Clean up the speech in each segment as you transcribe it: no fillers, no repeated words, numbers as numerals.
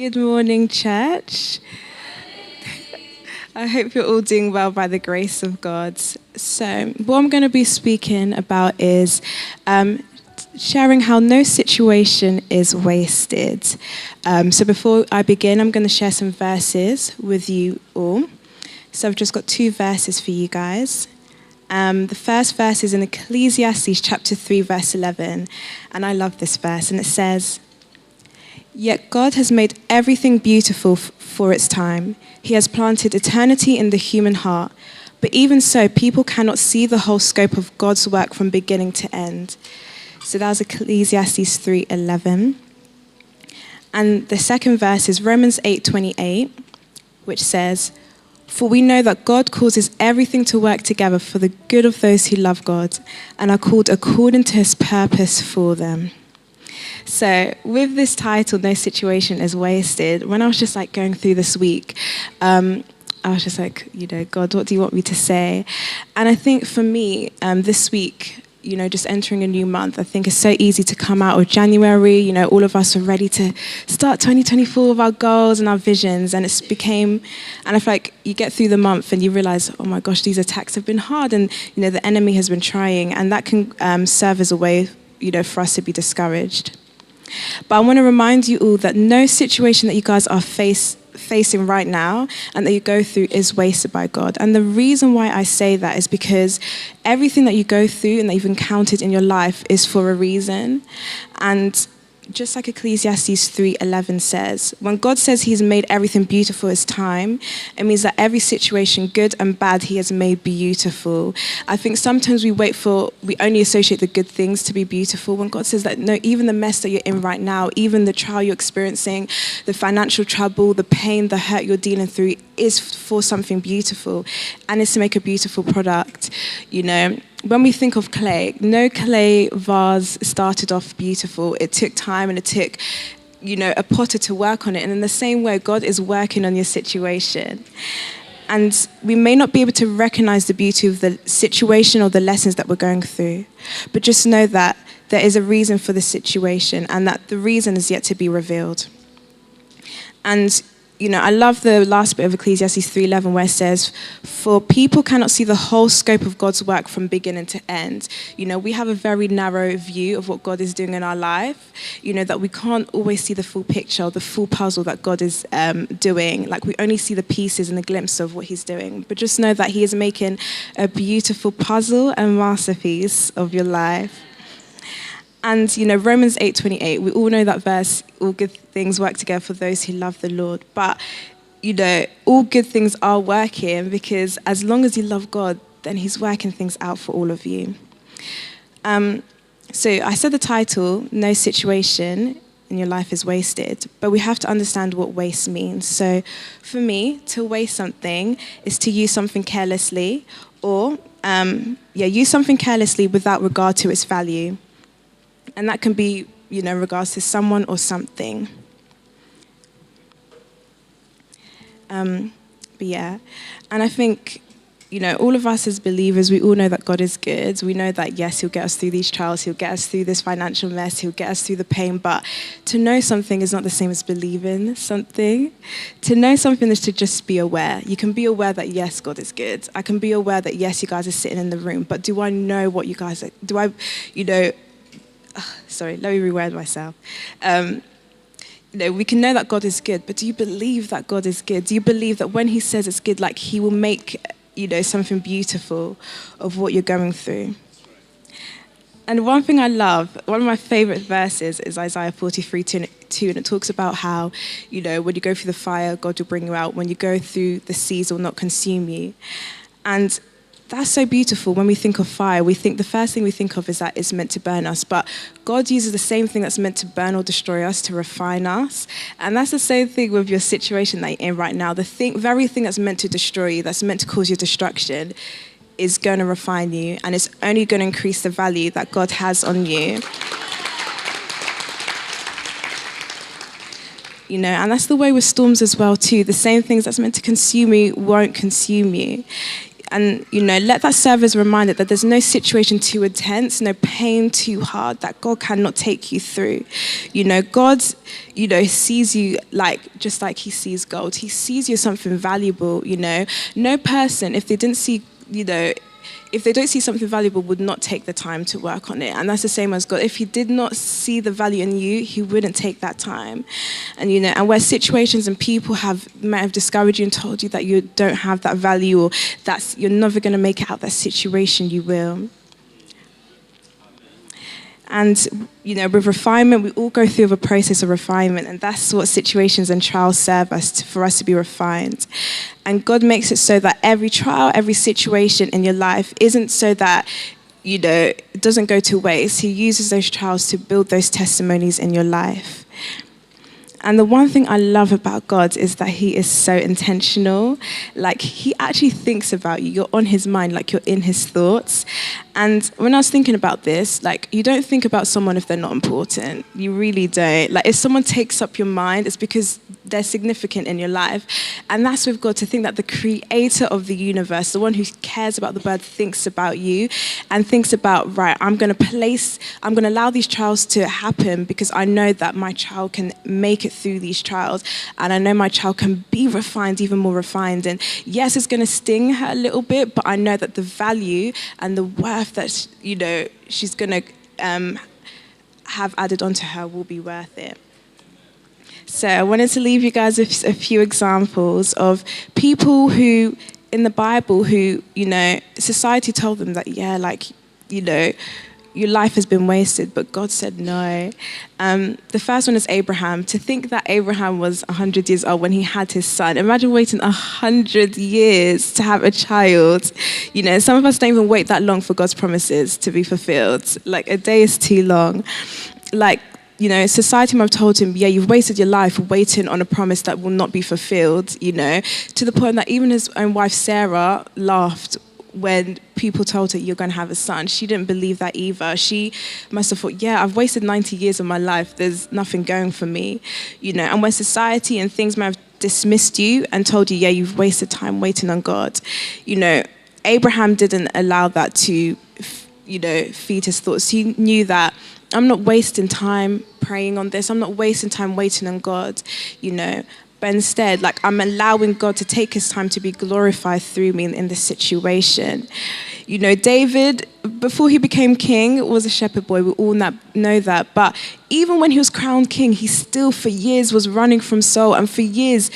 Good morning, church. I hope you're all doing well by the grace of God. So, what I'm going to be speaking about is sharing how no situation is wasted. So, before I begin, I'm going to share some verses with you all. So, I've just got two verses for you guys. The first verse is in Ecclesiastes chapter 3, verse 11. And I love this verse. And it says, "Yet God has made everything beautiful for its time. He has planted eternity in the human heart. But even so, people cannot see the whole scope of God's work from beginning to end." So that was Ecclesiastes 3:11. And the second verse is Romans 8:28, which says, "For we know that God causes everything to work together for the good of those who love God and are called according to his purpose for them." So with this title, No Situation is Wasted, when I was just like going through this week, I was just like, God, what do you want me to say? And I think for me, this week, just entering a new month, I think it's so easy to come out of January. All of us are ready to start 2024 with our goals and our visions. And and I feel like you get through the month and you realize, oh my gosh, these attacks have been hard. And, the enemy has been trying. And that can serve as a way, for us to be discouraged. But I want to remind you all that no situation that you guys are facing right now and that you go through is wasted by God. And the reason why I say that is because everything that you go through and that you've encountered in your life is for a reason. And just like Ecclesiastes 3:11 says, when God says he's made everything beautiful his time, it means that every situation, good and bad, he has made beautiful. I think sometimes we only associate the good things to be beautiful, when God says that, no, even the mess that you're in right now, even the trial you're experiencing, the financial trouble, the pain, the hurt you're dealing through is for something beautiful, and it's to make a beautiful product. When we think of clay, no clay vase started off beautiful. It took time and it took, a potter to work on it. And in the same way, God is working on your situation. And we may not be able to recognize the beauty of the situation or the lessons that we're going through, but just know that there is a reason for the situation and that the reason is yet to be revealed. And I love the last bit of Ecclesiastes 3:11 where it says, "For people cannot see the whole scope of God's work from beginning to end." We have a very narrow view of what God is doing in our life, that we can't always see the full picture or the full puzzle that God is doing. Like, we only see the pieces and a glimpse of what he's doing. But just know that he is making a beautiful puzzle and masterpiece of your life. And, Romans 8:28, we all know that verse, all good things work together for those who love the Lord. But, all good things are working because as long as you love God, then he's working things out for all of you. So I said the title, No Situation in Your Life is Wasted, but we have to understand what waste means. So for me, to waste something is to use something carelessly or, use something carelessly without regard to its value. And that can be, regards to someone or something. And I think, all of us as believers, we all know that God is good. We know that, yes, he'll get us through these trials. He'll get us through this financial mess. He'll get us through the pain. But to know something is not the same as believing something. To know something is to just be aware. You can be aware that, yes, God is good. I can be aware that, yes, you guys are sitting in the room. But do I know what you guys are? Sorry, let me reword myself. We can know that God is good, but do you believe that God is good? Do you believe that when he says it's good, like he will make, something beautiful of what you're going through? And one thing I love, one of my favorite verses is Isaiah 43:2, and it talks about how, when you go through the fire, God will bring you out. When you go through the seas, it will not consume you. And that's so beautiful. When we think of fire, the first thing we think of is that it's meant to burn us. But God uses the same thing that's meant to burn or destroy us to refine us. And that's the same thing with your situation that you're in right now. The very thing that's meant to destroy you, that's meant to cause your destruction, is going to refine you. And it's only going to increase the value that God has on you. And that's the way with storms as well too. The same things that's meant to consume you won't consume you. And, let that serve as a reminder that there's no situation too intense, no pain too hard that God cannot take you through. God, sees you just like he sees gold. He sees you as something valuable, No person, if they didn't see, if they don't see something valuable, would not take the time to work on it. And that's the same as God. If he did not see the value in you, he wouldn't take that time. And, and where situations and people might have discouraged you and told you that you don't have that value, or you're never going to make it out that situation, you will. And, with refinement, we all go through the process of refinement, and that's what situations and trials serve for us to be refined. And God makes it so that every trial, every situation in your life isn't so that, it doesn't go to waste. He uses those trials to build those testimonies in your life. And the one thing I love about God is that he is so intentional. He actually thinks about you. You're on his mind, you're in his thoughts. And when I was thinking about this, you don't think about someone if they're not important. You really don't. If someone takes up your mind, it's because they're significant in your life. And that's with God, to think that the creator of the universe, the one who cares about the bird, thinks about you and thinks about, right, I'm going to allow these trials to happen because I know that my child can make it through these trials, and I know my child can be refined, even more refined. And yes, it's going to sting her a little bit, but I know that the value and the worth that she's going to have added onto her will be worth it. So I wanted to leave you guys with a few examples of people who in the Bible who society told them that your life has been wasted, but God said no. The first one is Abraham. To think that Abraham was 100 years old when he had his son. Imagine waiting 100 years to have a child. Some of us don't even wait that long for God's promises to be fulfilled. A day is too long. Society might have told him, you've wasted your life waiting on a promise that will not be fulfilled, to the point that even his own wife, Sarah, laughed when people told her you're going to have a son. She didn't believe that either. She must have thought, I've wasted 90 years of my life. There's nothing going for me, And when society and things might have dismissed you and told you, you've wasted time waiting on God, Abraham didn't allow that to, feed his thoughts. He knew that I'm not wasting time praying on this. I'm not wasting time waiting on God, But instead, I'm allowing God to take his time to be glorified through me in this situation. David, before he became king, was a shepherd boy. We all know that. But even when he was crowned king, he still for years was running from Saul, and for years,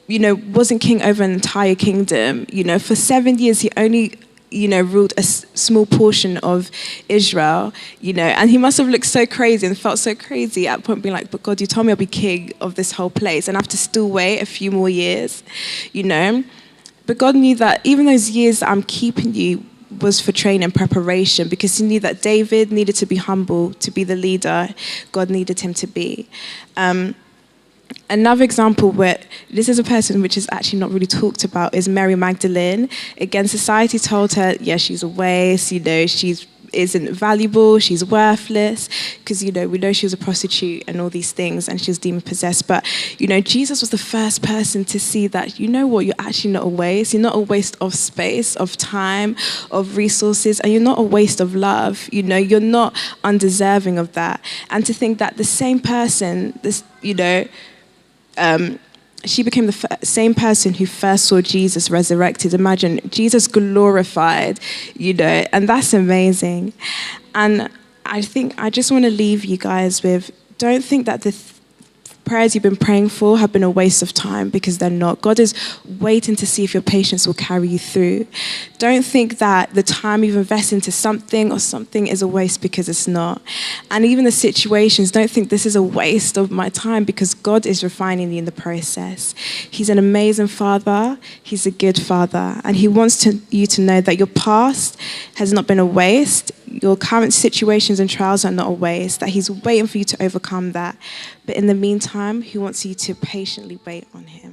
wasn't king over an entire kingdom. For 7 years, he only ruled a small portion of Israel, and he must have looked so crazy and felt so crazy at a point being like, but God, you told me I'll be king of this whole place and I have to still wait a few more years, But God knew that even those years that I'm keeping you was for training and preparation, because he knew that David needed to be humble to be the leader God needed him to be. Another example where this is a person which is actually not really talked about is Mary Magdalene. Again, society told her, she's a waste, she isn't valuable, she's worthless, because, we know she was a prostitute and all these things, and she was demon-possessed. But, Jesus was the first person to see that, you're actually not a waste. You're not a waste of space, of time, of resources, and you're not a waste of love. You're not undeserving of that. And to think that the same person, she became the same person who first saw Jesus resurrected. Imagine, Jesus glorified, and that's amazing. And I think I just want to leave you guys with, don't think that the prayers you've been praying for have been a waste of time, because they're not. God is waiting to see if your patience will carry you through. Don't think that the time you've invested into something or something is a waste, because it's not. And even the situations, don't think this is a waste of my time, because God is refining you in the process. He's an amazing father. He's a good father. And he wants you to know that your past has not been a waste. Your current situations and trials are not a waste, that he's waiting for you to overcome that. But in the meantime, he wants you to patiently wait on him.